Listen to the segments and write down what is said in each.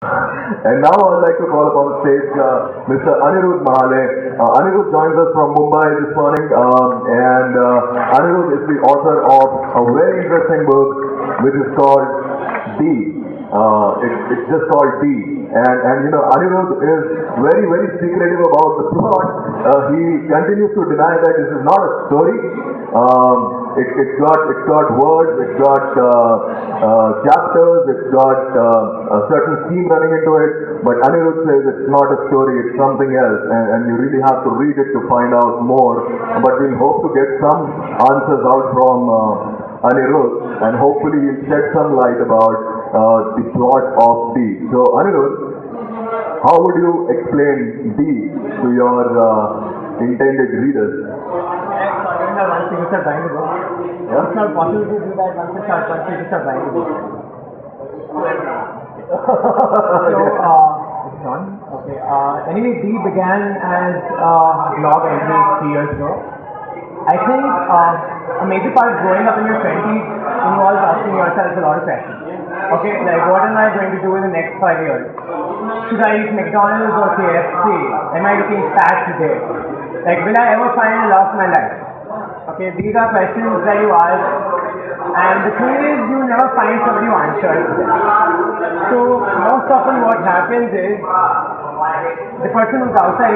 And now I'd like to call upon stage Mr. Aniruddha Mahale. Aniruddha joins us from Mumbai this morning, and Aniruddha is the author of a very interesting book which is called D. It's just called D. And you know, Aniruddha is very secretive about the plot. He continues to deny that this is not a story. It's got words, it's got chapters, it's got a certain theme running into it. But Aniruddha says it's not a story, it's something else, and you really have to read it to find out more. But we'll hope to get some answers out from Aniruddha, and hopefully he'll shed some light about the plot of D. So Aniruddha, how would you explain D to your intended readers? Once people start buying the book. Yeah? It's not possible to do that once people start buying the book. So, it's on. Okay. Anyway, D began as a blog entry 3 years ago. I think a major part of growing up in your 20s involves asking yourself a lot of questions. Okay, like what am I going to do in the next 5 years? Should I eat McDonald's or KFC? Am I looking fat today? Like, will I ever find the love of my life? Okay, these are questions that you ask, and the thing is, you never find somebody who answers them. So, most often what happens is, the person who's outside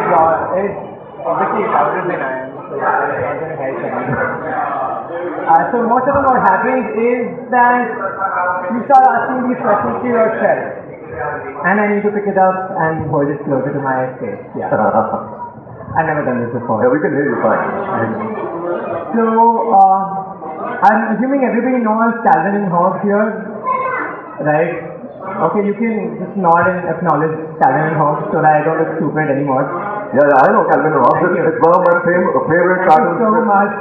is obviously louder than I am, so I'm not going to help them. So, most often what happens is that you start asking these questions to yourself, and I need to pick it up and hold it closer to my face. Yeah. I've never done this before. Yeah, we can hear you fine. So, I'm assuming everybody knows Calvin and Hobbes here, right? Okay, you can just nod and acknowledge Calvin and Hobbes so that I don't look stupid anymore. Yeah, I know Calvin and Hobbes. It's one of my favorite cartoons. Thank you so much.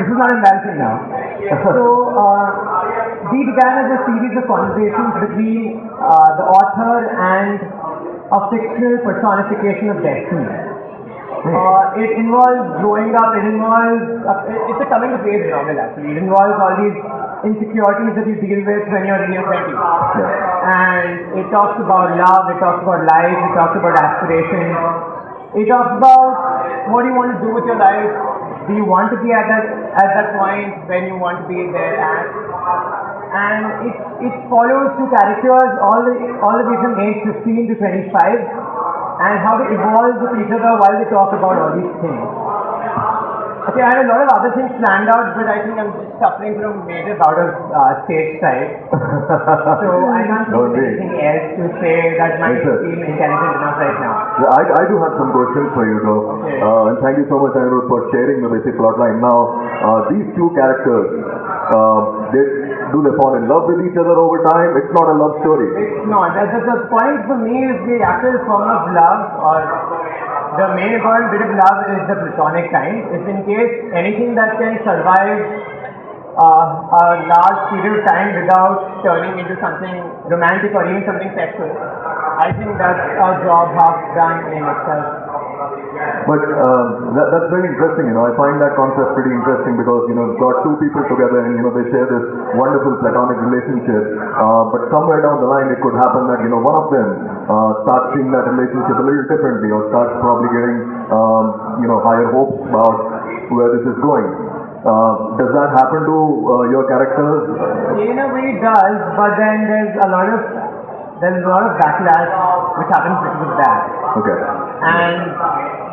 This is not embarrassing now. So, D began as a series of conversations between the author and a fictional personification of destiny. It involves growing up, it's a coming of age novel actually. It involves all these insecurities that you deal with when you're in your 20s. Yeah. And it talks about love, it talks about life, it talks about aspirations. It talks about what do you want to do with your life. Do you want to be at that point when you want to be there at? And it follows two characters all the way from age 15 to 25. And how they evolve with each other while they talk about all these things. Okay, I have a lot of other things planned out, but I think I'm just suffering from a major bout of stage fright. So I can't think of anything else to say that might seem intelligent enough right now. I do have some questions for you though. Okay. And thank you so much, Aniruddha, for sharing the basic plotline. Now, these two characters, do they fall in love with each other over time? It's not a love story. It's not. The point for me is the actual form of love, or the main important bit of love is the platonic kind. It's in case anything that can survive a large period of time without turning into something romantic or even something sexual. I think that's a job half done in itself. But that's very interesting, you know. I find that concept pretty interesting because, you know, you've got two people together and, you know, they share this wonderful platonic relationship. But somewhere down the line it could happen that, you know, one of them starts seeing that relationship a little differently or starts probably getting, you know, higher hopes about where this is going. Does that happen to your characters? In a way it does, but then there's a lot of backlash which happens because of that. Okay. And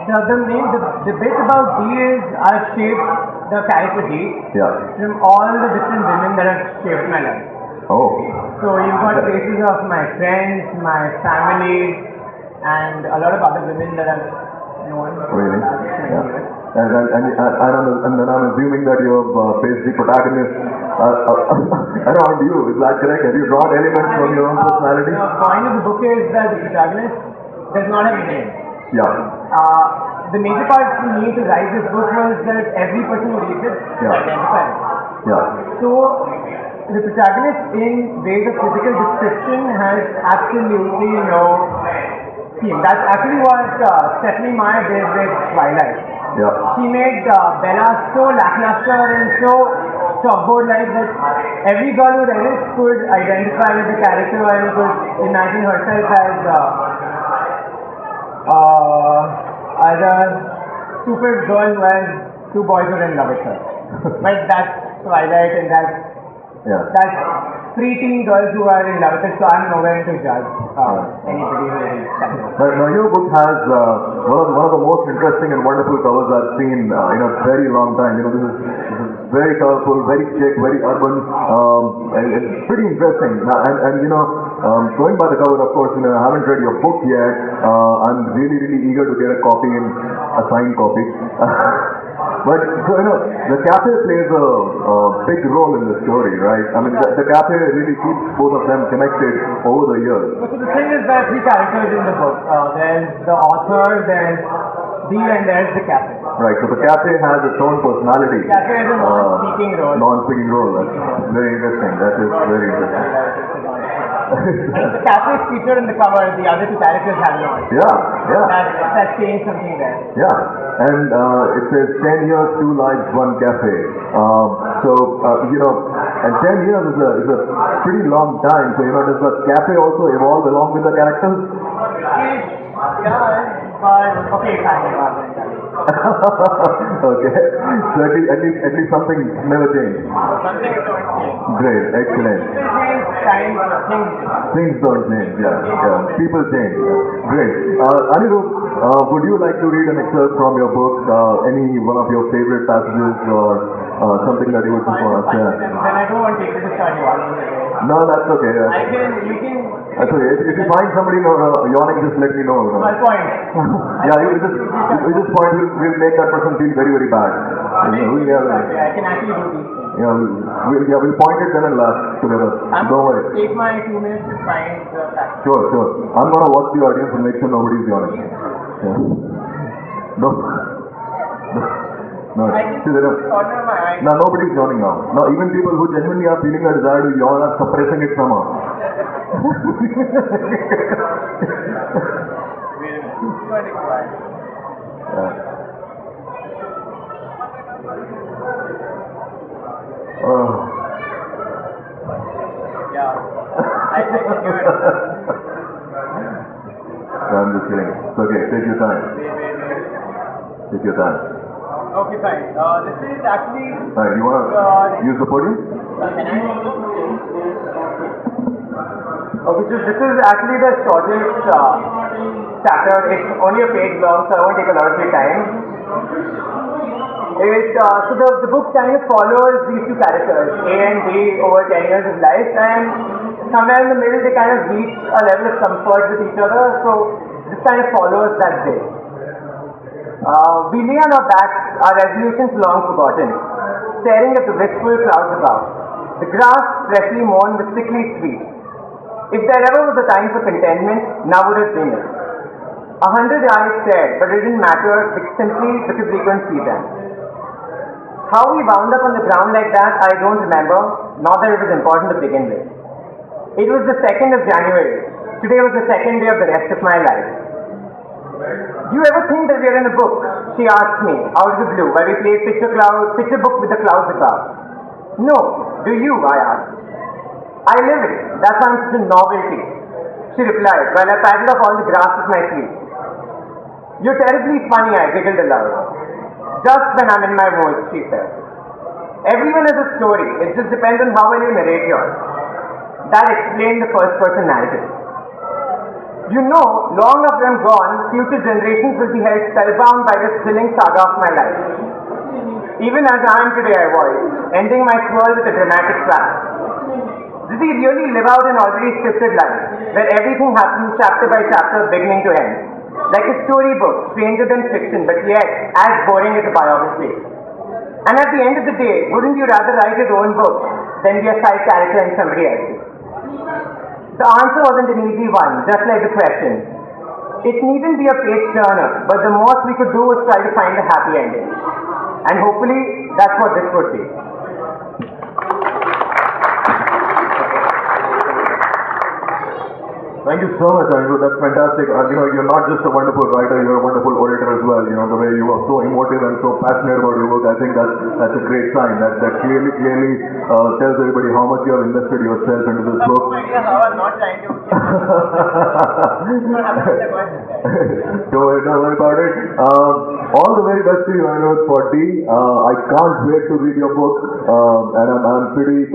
the bit about D is I've shaped the character D from all the different women that have shaped my life. Oh. So you've got faces of my friends, my family, and a lot of other women that I've known for the last 20 years. And then I'm assuming that you have based the protagonist around you. Is that correct? Have you drawn elements from your own personality? The point of the book is that the protagonist does not have a name. Yeah. The major part for me to write this book was that every person who reads it should identify it. Yeah. So the protagonist in ways of physical description has absolutely no theme. That's actually what Stephanie Meyer did with Twilight. Yeah. She made Bella so lackluster and so chalkboard like that every girl who read it could identify with the character and could imagine herself as a stupid girl who has two boys who are in love with her. But that's Twilight and that's preteen girls who are in love with it, so I'm nowhere to judge anybody who is Now your book has one of the most interesting and wonderful covers I've seen in a very long time. This is very colorful, very chic, very urban. And it's pretty interesting. Going by the cover, of course, I haven't read your book yet. I'm really eager to get a copy, a signed copy. But the cafe plays a big role in the story, right? I mean, the cafe really keeps both of them connected over the years. So the thing is, there are three characters in the book. There's the author, there's Dee, and there's the cafe. Right. So the cafe has its own personality. The cafe has a non-speaking role. Non-speaking role. That's very interesting. That is very interesting. The cafe is featured in the cover. The other two characters have not. Yeah. That's saying something there. Yeah. And it says 10 years, 2 lives, 1 cafe. And 10 years is a pretty long time. So, does the cafe also evolve along with the characters? Yeah, but okay, fine. Okay. So at least something never changed. Something don't change. Great, excellent. Things don't change, yeah. People change. Great. Aniruddha, would you like to read an excerpt from your book? Any one of your favorite passages or something that you would just want to share? Then I don't want people to start yawning again. No, that's okay. You can. That's okay. If you find somebody yawning, just let me know. My point. Yeah, you just point. We'll make that person feel very bad. I can actually do these things. We'll point it then and laugh together. Don't worry. Take my 2 minutes to find the fact. Sure. I'm gonna watch the audience and make sure nobody's yawning. Yeah. No. See, now nobody's yawning now. Now even people who genuinely are feeling a desire to yawn are suppressing it somehow. I'm just kidding. It's okay. Take your time. Take your time. Okay, fine. This is actually. Right, you want to use the podium? Okay, so this is actually the shortest chapter. It's only a page long, so I won't take a lot of your time. So the book kind of follows these two characters, A and D, over 10 years of life, and somewhere in the middle they kind of reach a level of comfort with each other. So this kind of follows that day. We lay on our backs, our resolutions long forgotten, staring at the wistful clouds above. The grass freshly mown was sickly sweet. If there ever was a time for contentment, now would have been it. 100 eyes stared, but it didn't matter simply because we couldn't see them. How we wound up on the ground like that, I don't remember, not that it was important to begin with. It was the 2nd of January. Today was the second day of the rest of my life. Do you ever think that we are in a book? She asked me, out of the blue, while we played picture book with the clouds above. No, do you? I asked. I live it. That's why I'm such a novelty. She replied, while I patted off all the grass with my sleeve. You're terribly funny, I giggled aloud. Just when I'm in my words, she said. Everyone has a story. It just depends on how well you narrate yours. That explained the first-person narrative. You know, long after I'm gone, future generations will be held spellbound by this thrilling saga of my life. Even as I am today, I voiced, ending my swirl with a dramatic crash. Did we really live out an already scripted life, where everything happens chapter by chapter, beginning to end? Like a storybook, stranger than fiction, but yet as boring as a biography. And at the end of the day, wouldn't you rather write your own book than be a side character in somebody else's? The answer wasn't an easy one, just like the question. It needn't be a page turner, but the most we could do was try to find a happy ending. And hopefully, that's what this would be. Thank you so much, Aniruddha. That's fantastic. You're not just a wonderful writer, you're a wonderful orator as well. The way you are so emotive and so passionate about your work, I think that's a great sign. That clearly tells everybody how much you have invested yourself into this book. No idea how I'm not trying to. Don't worry about it. All the very best to you, Aniruddha, for D. I can't wait to read your book, and I'm pretty